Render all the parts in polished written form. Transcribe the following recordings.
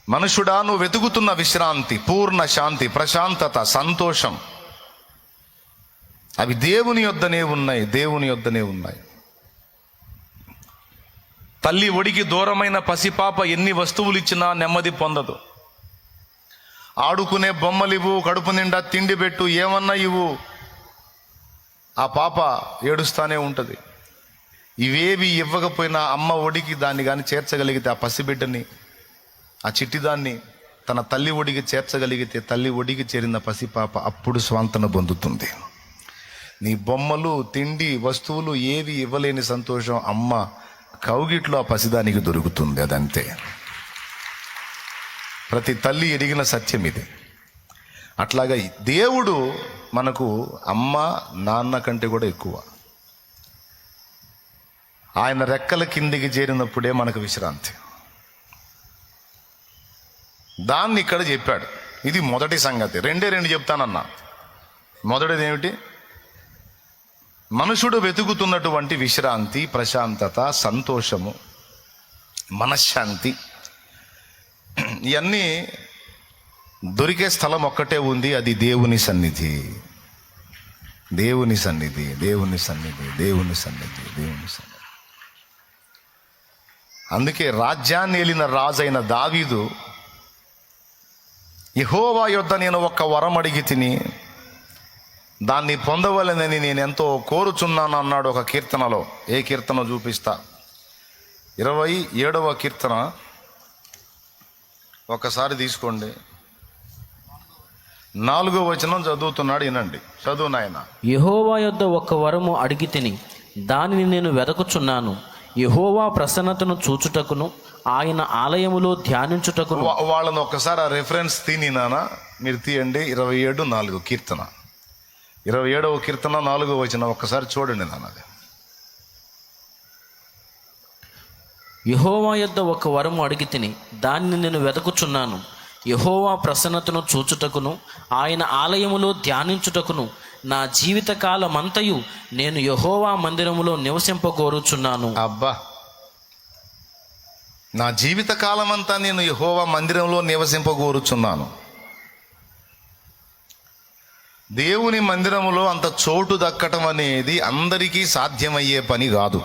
మనుషుడా, నువ్వు వెతుకుతున్న విశ్రాంతి, పూర్ణ శాంతి, ప్రశాంతత, సంతోషం అవి దేవుని యొద్దనే ఉన్నాయి, దేవుని యొద్దనే ఉన్నాయి. తల్లి ఒడికి దూరమైన పసిపాప ఎన్ని వస్తువులు ఇచ్చినా నెమ్మది పొందదు. ఆడుకునే బొమ్మలు ఇవ్వు, కడుపు నిండా తిండి పెట్టు, ఏమన్నా ఇవ్వు, ఆ పాప ఏడుస్తానే ఉంటుంది. ఇవేవి ఇవ్వకపోయినా అమ్మ ఒడికి దాన్ని కానీ చేర్చగలిగితే, ఆ పసిబిడ్డని, ఆ చిట్టిదాన్ని తన తల్లి ఒడికి చేర్చగలిగితే, తల్లి ఒడికి చేరిన పసిపాప అప్పుడు స్వాంతన పొందుతుంది. నీ బొమ్మలు, తిండి, వస్తువులు ఏవి ఇవ్వలేని సంతోషం అమ్మ కౌగిట్లో ఆ పసిదానికి దొరుకుతుంది. అదంతే. ప్రతి తల్లి ఎరిగిన సత్యం ఇది. అట్లాగా దేవుడు మనకు అమ్మ నాన్న కంటే కూడా ఎక్కువ. ఆయన రెక్కల కిందికి చేరినప్పుడే మనకు విశ్రాంతి. దాన్ని ఇక్కడ చెప్పాడు. ఇది మొదటి సంగతి. రెండు చెప్తానన్నా. మొదటిది ఏమిటి? మనుషుడు వెతుకుతున్నటువంటి విశ్రాంతి, ప్రశాంతత, సంతోషము, మనశ్శాంతి, ఇవన్నీ దొరికే స్థలం ఒక్కటే ఉంది. అది దేవుని సన్నిధి. దేవుని సన్నిధి, దేవుని సన్నిధి, దేవుని సన్నిధి, దేవుని సన్నిధి. అందుకే రాజ్యాన్ని ఏలిన రాజైన దావీదు, యెహోవా యొద్ద నేను ఒక్క వరం అడిగి తిని దాన్ని పొందవలెనని నేను ఎంతో కోరుచున్నాను అన్నాడు ఒక కీర్తనలో. ఏ కీర్తన చూపిస్తా? 27వ కీర్తన ఒకసారి తీసుకోండి. 4వ వచనం చదువుతున్నాడు, వినండి. చదువు నాయన. యెహోవా యొద్ద ఒక్క వరము అడిగి తిని దానిని నేను వెదకుచున్నాను. యెహోవా ప్రసన్నతను చూచుటకును ఆయన ఆలయములో ధ్యానించుటకును. వాళ్ళని ఒక్కసారి ఆ రెఫరెన్స్ నానా మీరు తీయండి. 27:4 కీర్తన, 27వ కీర్తన 4వ వచనం ఒక్కసారి చూడండి నాన్న. యెహోవా యొద్ద ఒక వరము అడిగి తిని దానిని నేను వెదకుచున్నాను. యెహోవా ప్రసన్నతను చూచుటకును ఆయన ఆలయములో ధ్యానించుటకును నా జీవిత కాలమంతయు నేను యెహోవా మందిరములో నివసింపగోరుచున్నాను. అబ్బా, నా జీవిత కాలమంతా నేను యెహోవా మందిరంలో నివసింపగోరుచున్నాను. దేవుని మందిరములో అంత చోటు దక్కటం అనేది అందరికీ సాధ్యమయ్యే పని కాదు.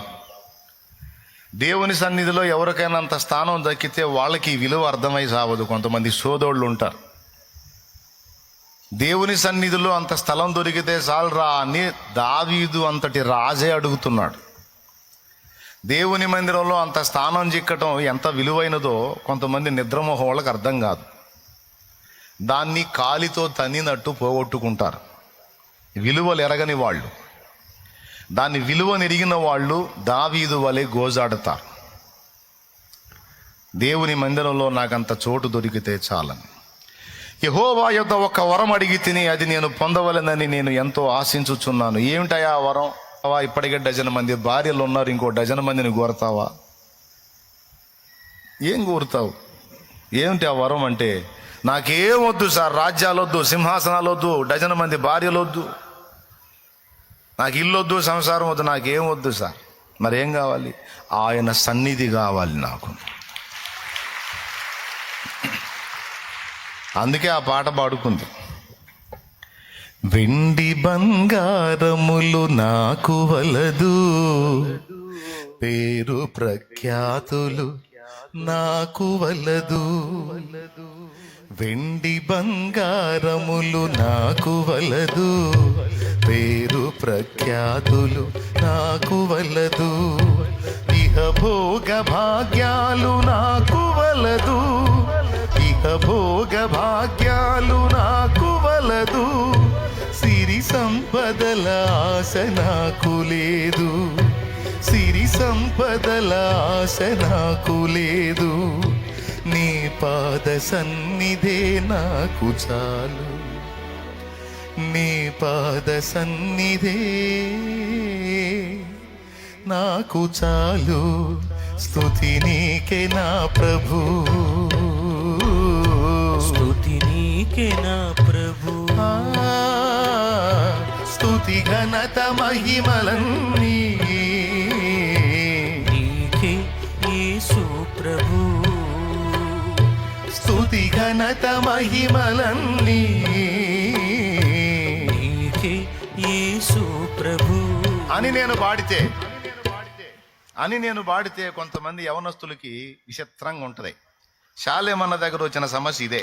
దేవుని సన్నిధిలో ఎవరికైనా అంత స్థానం దక్కితే వాళ్ళకి విలువ అర్థమై సావదు. కొంతమంది సోదోళ్ళు ఉంటారు, దేవుని సన్నిధిలో అంత స్థలం దొరికితే చాలురా అని దావీదు అంతటి రాజే అడుగుతున్నాడు. దేవుని మందిరంలో అంత స్థానం చిక్కటం ఎంత విలువైనదో కొంతమంది నిద్రమోహం వాళ్ళకి అర్థం కాదు. దాన్ని కాలితో తన్నినట్టు పోగొట్టుకుంటారు. విలువలు ఎరగని వాళ్ళు, దాన్ని విలువనెరిగిన వాళ్ళు దావీదు వలె గోజాడతారు. దేవుని మందిరంలో నాకంత చోటు దొరికితే చాలని. యెహోవా యొద్ద ఒక వరం అడిగి తిని అది నేను పొందవలెనని నేను ఎంతో ఆశించుచున్నాను. ఏమిటయా ఆ వరం? ఇప్పటికే 12 మంది భార్యలు ఉన్నారు, ఇంకో 12 మందిని కోరతావా? ఏం కోరుతావు? ఏమిటి ఆ వరం అంటే? నాకేం వద్దు సార్, రాజ్యాలు వద్దు, సింహాసనాలు వద్దు, 12 మంది భార్యలు వద్దు, నాకు ఇల్లు వద్దు, సంసారం వద్దు, నాకేం వద్దు సార్. మరేం కావాలి? ఆయన సన్నిధి కావాలి నాకు. అందుకే ఆ పాట పాడుకుంది. వెండి బంగారములు నాకు వలదు, పేరు ప్రఖ్యాతులు నాకు వలదు. వెండి బంగారములు నాకు వలదు, పేరు ప్రఖ్యాతులు నాకు వలదు. ఇహ భోగ భాగ్యాలు నాకు వలదు, ఇహ భోగ భాగ్యాలు నాకు వలదు. సిరి సంపదల ఆశ నాకు లేదు, సిరి సంపదల ఆశ నాకు లేదు. నీ పాద సన్నిధే నాకు చాలు, నీ పాద సన్నిధే నాకు చాలు. స్తుతి నీకే నా ప్రభు, స్తుతి నీకే నా ప్రభు. స్తుతి ఘనత మహిమలన్నీ నీకే యేసు ప్రభు. స్తుతి ఘనత మహిమలన్నీ నీకే యేసు ప్రభు అని నేను పాడితే కొంతమంది యవనస్తులకి విచిత్రంగా ఉంటుంది. శాలేమన్న దగ్గర వచ్చిన సమస్య ఇదే.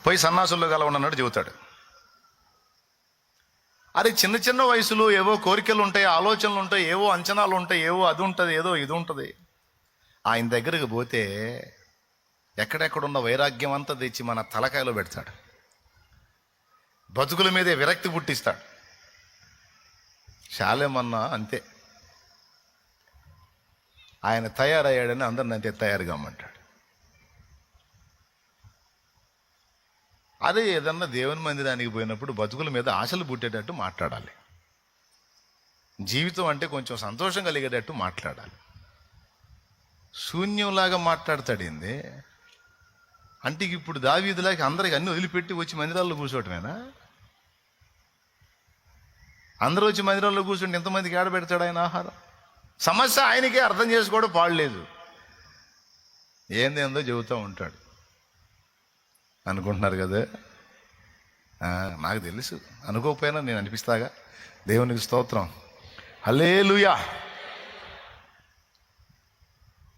పోయి సన్నాసుల్లో గల ఉన్నట్టు చెబుతాడు. అరే చిన్న చిన్న వయసులో ఏవో కోరికలు ఉంటాయి, ఆలోచనలు ఉంటాయి, ఏవో అంచనాలు ఉంటాయి, ఏవో అది ఉంటుంది, ఏదో ఇది ఉంటుంది. ఆయన దగ్గరికి పోతే ఎక్కడెక్కడున్న వైరాగ్యం అంతా తెచ్చి మన తలకాయలో పెడతాడు. బతుకుల మీదే విరక్తి పుట్టిస్తాడు. శాలేమన్నా అంతే. ఆయన తయారయ్యాడని అందరిని అంతే తయారుగా అమ్మంటాడు. అదే ఏదన్నా దేవుని మందిరానికి పోయినప్పుడు బతుకుల మీద ఆశలు పుట్టేటట్టు మాట్లాడాలి. జీవితం అంటే కొంచెం సంతోషం కలిగేటట్టు మాట్లాడాలి. శూన్యంలాగా మాట్లాడతాడేంది అంటే ఇప్పుడు దావీదులాగా అందరికి అన్ని వదిలిపెట్టి వచ్చి మందిరాల్లో కూర్చోవటమేనా? అందరూ వచ్చి మందిరాల్లో కూర్చుంటే ఎంతమందికి ఏడబెడతాడు ఆయన ఆహారం? సమస్య ఆయనకే అర్థం చేసుకోవడం పాడలేదు. ఏందేందో చెబుతూ ఉంటాడు అనుకుంటున్నారు కదా. నాకు తెలుసు, అనుకోకపోయినా నేను అనిపిస్తాగా. దేవునికి స్తోత్రం, హల్లెలూయా.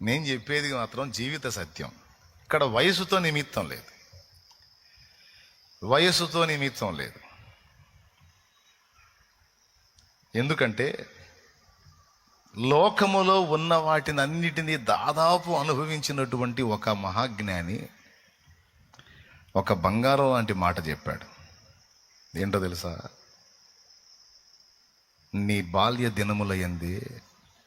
నేను చెప్పేది మాత్రం జీవిత సత్యం. ఇక్కడ వయసుతో నిమిత్తం లేదు. ఎందుకంటే లోకములో ఉన్న వాటిని అన్నిటినీ దాదాపు అనుభవించినటువంటి ఒక మహాజ్ఞాని ఒక బంగారం లాంటి మాట చెప్పాడు. ఏంటో తెలుసా? నీ బాల్య దినములయందే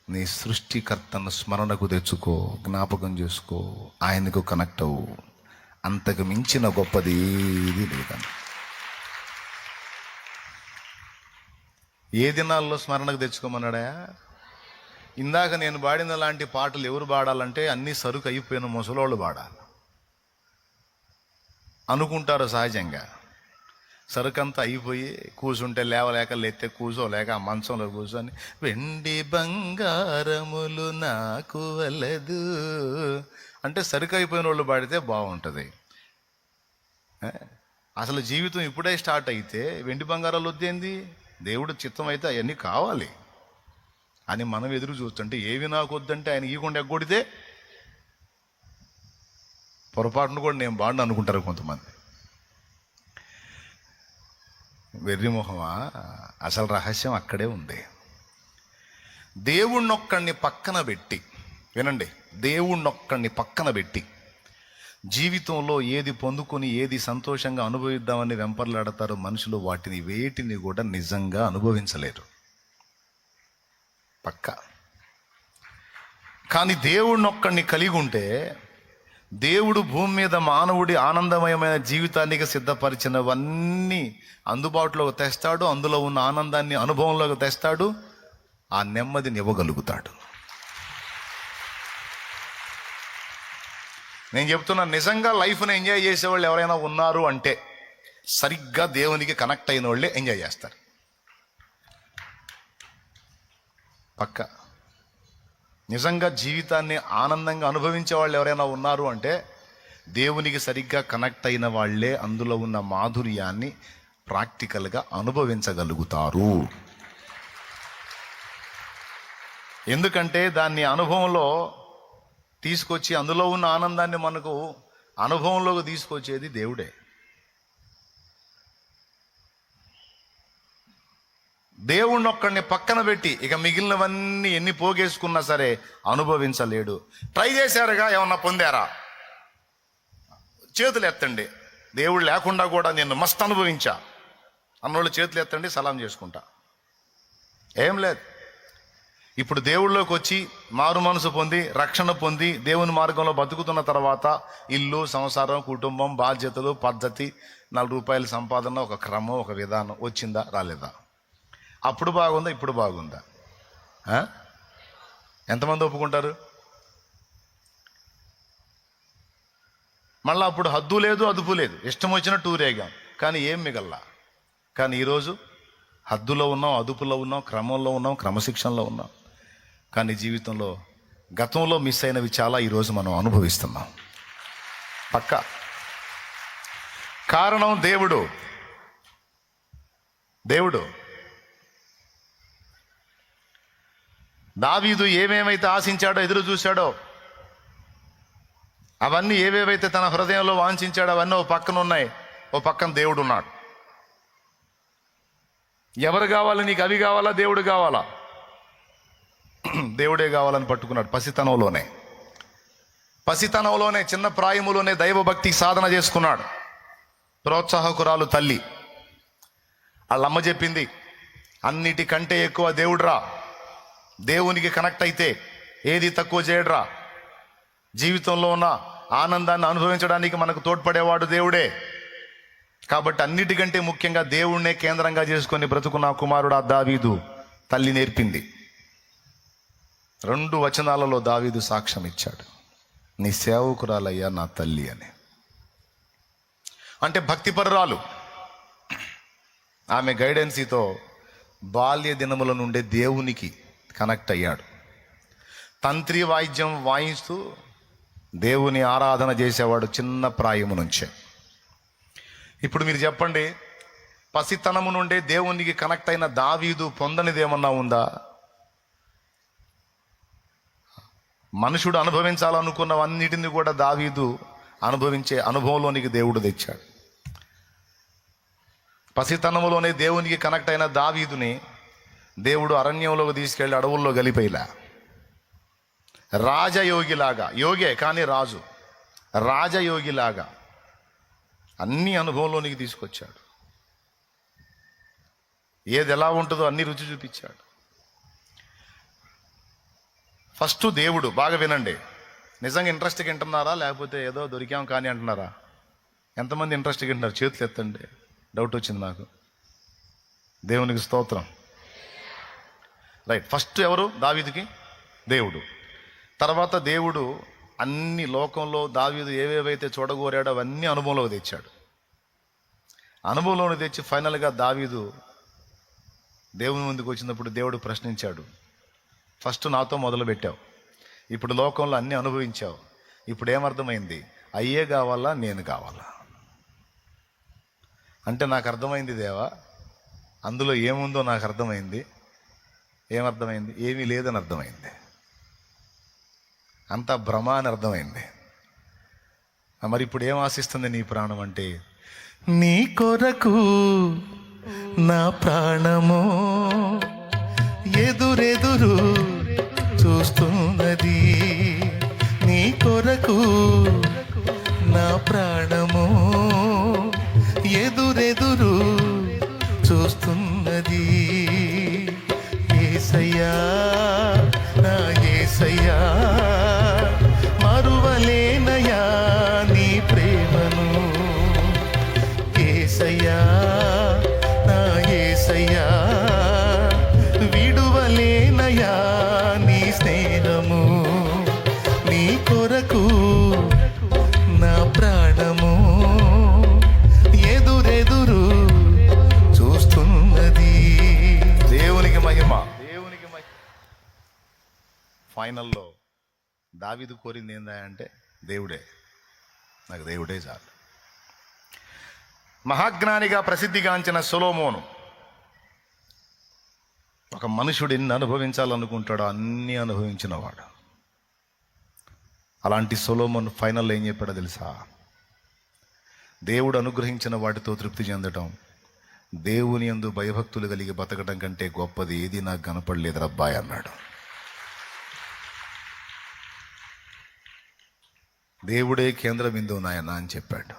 నీ సృష్టికర్తను స్మరణకు తెచ్చుకో, జ్ఞాపకం చేసుకో, ఆయనకు కనెక్ట్ అవ్వు. అంతకు మించిన గొప్పది ఏది లేదని. ఏ దినాల్లో స్మరణకు తెచ్చుకోమన్నాడా? ఇందాక నేను పాడిన లాంటి పాటలు ఎవరు పాడాలంటే అన్నీ సరుకు అయిపోయిన ముసలోళ్ళు పాడాలి అనుకుంటారు సహజంగా. సరుకంతా అయిపోయి కూర్చుంటే లేవలేక, లేస్తే కూర్చోలేక ఆ మంచంలో కూర్చొని వెండి బంగారములు నాకు వలదు అంటే సరుకు అయిపోయిన వాళ్ళు పాడితే బాగుంటుంది. అసలు జీవితం ఇప్పుడే స్టార్ట్ అయితే వెండి బంగారాలు వద్దేంది? దేవుడు చిత్తం అయితే అవన్నీ కావాలి అని మనం ఎదురు చూస్తుంటే ఏవి నాకు వద్దంటే ఆయన ఈకుండా ఎగ్గొడితే పొరపాటును కూడా నేను బాండు అనుకుంటారు కొంతమంది. వెర్రిమొహమా, అసలు రహస్యం అక్కడే ఉంది. దేవుణ్ణొక్కడిని పక్కన పెట్టి, వినండి, దేవుణ్ణొక్కడిని పక్కన పెట్టి జీవితంలో ఏది పొందుకొని ఏది సంతోషంగా అనుభవిద్దామని వెంపర్లాడతారు మనుషులు. వాటిని వేటిని కూడా నిజంగా అనుభవించలేరు పక్క. కానీ దేవుణ్ణొక్కడిని కలిగి ఉంటే దేవుడు భూమి మీద మానవుడి ఆనందమయమైన జీవితానికి సిద్ధపరిచినవన్నీ అందుబాటులోకి తెస్తాడు. అందులో ఉన్న ఆనందాన్ని అనుభవంలోకి తెస్తాడు. ఆ నెమ్మదిని ఇవ్వగలుగుతాడు. నేను చెప్తున్నా, నిజంగా లైఫ్ని ఎంజాయ్ చేసేవాళ్ళు ఎవరైనా ఉన్నారు అంటే సరిగ్గా దేవునికి కనెక్ట్ అయిన వాళ్ళే ఎంజాయ్ చేస్తారు పక్క. నిజంగా జీవితాన్ని ఆనందంగా అనుభవించే వాళ్ళు ఎవరైనా ఉన్నారు అంటే దేవునికి సరిగ్గా కనెక్ట్ అయిన వాళ్ళే అందులో ఉన్న మాధుర్యాన్ని ప్రాక్టికల్గా అనుభవించగలుగుతారు. ఎందుకంటే దాన్ని అనుభవంలో తీసుకొచ్చి అందులో ఉన్న ఆనందాన్ని మనకు అనుభవంలోకి తీసుకొచ్చేది దేవుడే. దేవుణ్ణి ఒక్కడిని పక్కన పెట్టి ఇక మిగిలినవన్నీ ఎన్ని పోగేసుకున్నా సరే అనుభవించలేడు. ట్రై చేశారుగా, ఏమన్నా పొందారా? చేతులు ఎత్తండి. దేవుడు లేకుండా కూడా నేను మస్తు అనుభవించా అన్నోళ్ళు చేతులు ఎత్తండి, సలాం చేసుకుంటా. ఏం లేదు. ఇప్పుడు దేవుళ్ళలోకి వచ్చి మారు మనసు పొంది రక్షణ పొంది దేవుని మార్గంలో బతుకుతున్న తర్వాత ఇల్లు, సంసారం, కుటుంబం, బాధ్యతలు, పద్ధతి, 4 రూపాయల సంపాదన, ఒక క్రమం, ఒక విధానం వచ్చిందా రాలేదా? అప్పుడు బాగుందా, ఇప్పుడు బాగుందా? ఎంతమంది ఒప్పుకుంటారు? మళ్ళీ అప్పుడు హద్దు లేదు, అదుపు లేదు, ఇష్టం వచ్చిన టూరేగాం, కానీ ఏం మిగల్లా. కానీ ఈరోజు హద్దులో ఉన్నాం, అదుపులో ఉన్నాం, క్రమంలో ఉన్నాం, క్రమశిక్షణలో ఉన్నాం. కానీ జీవితంలో గతంలో మిస్ అయినవి చాలా ఈరోజు మనం అనుభవిస్తున్నాం. పక్క. కారణం దేవుడు. దావీదు ఏమేమైతే ఆశించాడో, ఎదురు చూశాడో, అవన్నీ ఏవేవైతే తన హృదయంలో వాంఛించాడో అవన్నీ ఓ పక్కన ఉన్నాయి, ఓ పక్కన దేవుడు ఉన్నాడు. ఎవరు కావాలి నీకు? అవి కావాలా, దేవుడు కావాలా? దేవుడే కావాలని పట్టుకున్నాడు పసితనంలోనే చిన్న ప్రాయములోనే దైవభక్తి సాధన చేసుకున్నాడు. ప్రోత్సాహకురాలు తల్లి, వాళ్ళమ్మ చెప్పింది, అన్నిటికంటే ఎక్కువ దేవుడురా, దేవునికి కనెక్ట్ అయితే ఏది తక్కువ చేయడురా, జీవితంలో ఉన్న ఆనందాన్ని అనుభవించడానికి మనకు తోడ్పడేవాడు దేవుడే, కాబట్టి అన్నిటికంటే ముఖ్యంగా దేవుణ్ణే కేంద్రంగా చేసుకొని బ్రతుకున్న కుమారుడు దావీదు తల్లి నేర్పింది. 2 వచనాలలో దావీదు సాక్ష్యం ఇచ్చాడు, నీ సేవకురాలయ్యా నా తల్లి అని. అంటే భక్తిపరురాలు. ఆమె గైడెన్సీతో బాల్య దినముల నుండే దేవునికి కనెక్ట్ అయ్యాడు. తంత్రి వాయిద్యం వాయిస్తూ దేవుని ఆరాధన చేసేవాడు చిన్న ప్రాయము నుంచే. ఇప్పుడు మీరు చెప్పండి, పసితనము నుండే దేవునికి కనెక్ట్ అయిన దావీదు పొందనిది ఏమన్నా ఉందా? మనుషుడు అనుభవించాలనుకున్నవన్నిటిని కూడా దావీదు అనుభవించే అనుభవంలోనికి దేవుడు తెచ్చాడు. పసితనములోనే దేవునికి కనెక్ట్ అయిన దావీదుని దేవుడు అరణ్యంలోకి తీసుకెళ్ళి అడవుల్లో గలిపేలా, రాజయోగిలాగా, యోగే కానీ రాజు, రాజయోగిలాగా అన్ని అనుభవంలోనికి తీసుకొచ్చాడు. ఏది ఎలా ఉంటుందో అన్ని రుచి చూపించాడు. ఫస్ట్ దేవుడు. బాగా వినండి, నిజంగా ఇంట్రెస్ట్గా వింటున్నారా లేకపోతే ఏదో దొరికాం కానీ అంటున్నారా? ఎంతమంది ఇంట్రెస్ట్గా వింటున్నారు? చేతులు ఎత్తండి. డౌట్ వచ్చింది నాకు. దేవునికి స్తోత్రం. రైట్. ఫస్ట్ ఎవరు? దావీదుకి దేవుడు. తర్వాత దేవుడు అన్ని లోకంలో దావీదు ఏవేవైతే చూడగోరాడో అవన్నీ అనుభవంలోకి తెచ్చాడు. అనుభవంలోకి తెచ్చి ఫైనల్గా దావీదు దేవుని ముందుకు వచ్చినప్పుడు దేవుడు ప్రశ్నించాడు, ఫస్ట్ నాతో మొదలు పెట్టావు, ఇప్పుడు లోకంలో అన్నీ అనుభవించావు, ఇప్పుడు ఏమర్థమైంది? అయ్యే కావాలా నేను కావాలా? అంటే నాకు అర్థమైంది దేవా, అందులో ఏముందో నాకు అర్థమైంది. ఏమర్థమైంది? ఏమీ లేదని అర్థమైంది. అంతా భ్రమ అని అర్థమైంది. మరి ఇప్పుడు ఏం ఆశిస్తుంది నీ ప్రాణం అంటే, నీ కొరకు నా ప్రాణము ఎదురెదురు చూస్తున్నది, నీ కొరకు నా ప్రాణము ఎదురెదురు చూస్తున్నది. యేసయ్యా నా యేసయ్యా, మరువలేనయా నీ ప్రేమను. యేసయ్యా నా యేసయ్యా, విడువలేనయా నీ స్నేహము. నీ కొరకు నా ప్రాణము ఎదురెదురు చూస్తున్నది. దేవునికి మహిమ. ఫైనల్లో దావీదు కోరింది ఏందా అంటే, దేవుడే, నాకు దేవుడే చాలు. మహాజ్ఞానిగా ప్రసిద్ధిగాంచిన సొలొమోను, ఒక మనుషుడు ఎన్ని అనుభవించాలనుకుంటాడో అన్నీ అనుభవించినవాడు. అలాంటి సొలొమోను ఫైనల్లో ఏం చెప్పాడో తెలుసా? దేవుడు అనుగ్రహించిన వాటితో తృప్తి చెందటం, దేవుని యందు భయభక్తులు కలిగి బతకడం కంటే గొప్పది ఏది నాకు కనపడలేదు రబ్బాయి అన్నాడు. దేవుడే కేంద్ర బిందువు నాయన అని చెప్పాడు.